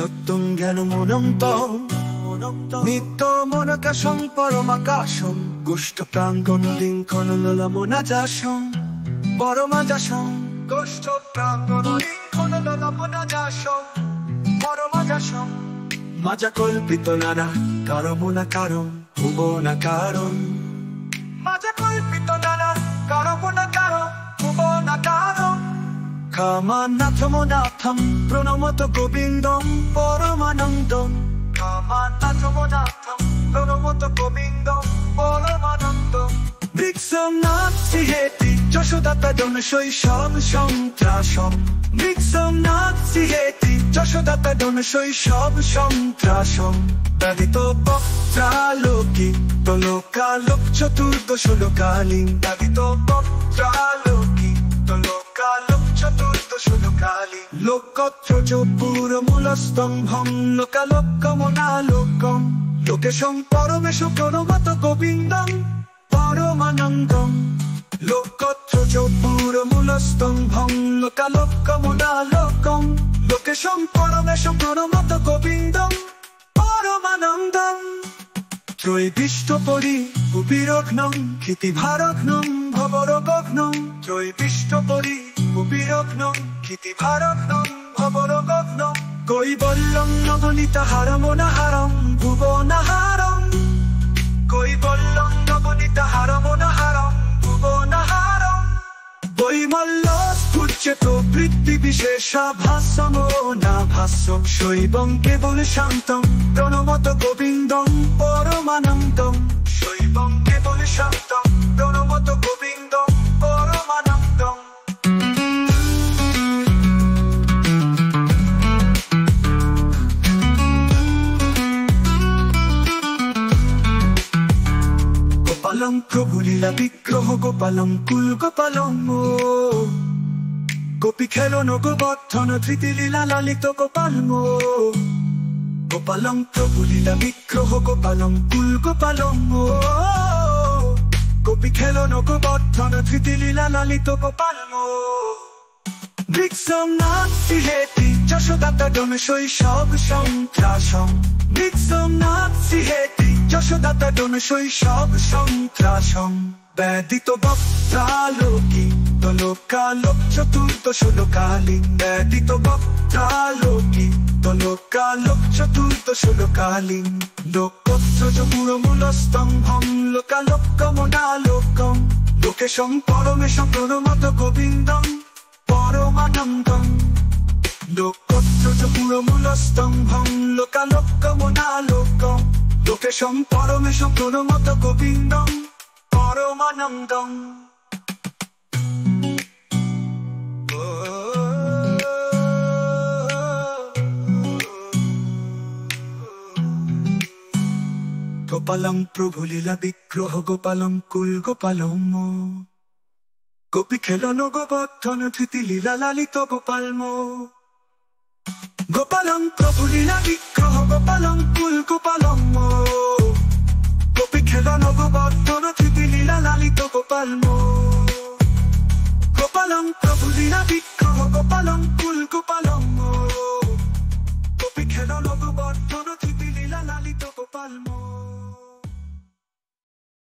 সত্যং জ্ঞানমনন্তং নিত্য মনকাশং পরমাকাশং গোষ্ঠ প্রাঙ্গণ লিঙ্কনলমনাজাসং পরমাজাসং গোষ্ঠ প্রাঙ্গণ লিঙ্কনলমনাজাসং পরমাজাসং মাজা কল্পিত নানা কারমনা কারণ ভুবনা কারণ মাজা কল্পিত নানা কারমনা কারণ ভুবনা কারণ কামানাথমনাথম প্রণমত গোবিন্দম পরমানন্দম কামানাথমনাথম প্রণমত গোবিন্দম পরমানন্দম বৃক্ষনাথ সিহেতি যশোদাতদন শৈশব সন্ত্রাসম বৃক্ষনাথ সিহেতি যশোদাতদন শৈশব সন্ত্রাসম ব্যাধিত বক্ত্রালোকি তলোকালোক চতুর্দশ লোকালিং ব্যাধিত বক্ত্রালোকি তলোকালোক চতুর্দশ লোকালিং লোকত্রজ পুরমূলস্তম্ভম লোকালোকমনালোকম লোকেশং পরমেশ প্রণমত গোবিন্দম পরমানন্দম লোকত্রজ পুরমূলস্তম্ভম লোকালোকমনালোকম লোকেশং পরমেশ প্রণমত গোবিন্দম পরমানন্দম ত্রৈবিষ্টপরি উপিরগ্নং ক্ষিতিভারগ্নং ভবরোগগ্নং ত্রৈবিষ্টপরি উপিরগ্নং ক্ষিতিভারগ্নং ভবরোগগ্নং কৈবল্যং নবনীতহারমনাহারং ভুবনাহারং কৈবল্যং নবনীতহারমনাহারং ভুবনাহারং বৈমল্য স্ফুর্যেত বৃত্তি বিশেষাভাসং ও নাভাসং শৈবং কেবল শান্তং প্রণমত গোবিন্দং পরমানন্দম শৈবং কেবল শান্তং প্রণমত গোবিন্দং পরমানন্দম গোপালং প্রভুলীলা বিগ্রহ গোপালং কুল গোপালং গোপী খেলন গোবর্ধন ধৃতি লীলা লালিত গোপালং গোপালং প্রভুলীলা বিগ্রহ গোপালং কুল গোপালং গোপী খেলন গোবর্ধন ধৃতি লীলা লালিত গোপালং বৃক্ষনাথ সিহেতি যশোদাতদন শৈশব সন্ত্রাসম বৃক্ষনাথ সিহেতি যশোদাতদন শৈশব সন্ত্রাসম ব্যাধিত বক্ত্রালোকি তলোকালোক চতুর্দশ লোকালিং ব্যাধিত বক্ত্রালোকি তলোকালোক চতুর্দশ লোকালিং লোকত্রজ পুরমূলস্তম্ভম লোকালোকমনালোকম লোকেশং পরমেশ প্রণমত গোবিন্দম পরমানন্দম লোকত্রজ পুরমূলস্তম্ভম লোকালোকমনালোকম লোকেশং পরমেশ প্রণমত গোবিন্দম পরমানন্দম গোপালং প্রভুলীলা বিগ্রহ গোপালং কুল গোপালং গোপী খেলন গোবর্ধন ধৃতি লীলা লালিত গোপালম গোপালং প্রভুলীলা বিগ্রহ গোপালং কুল গোপালং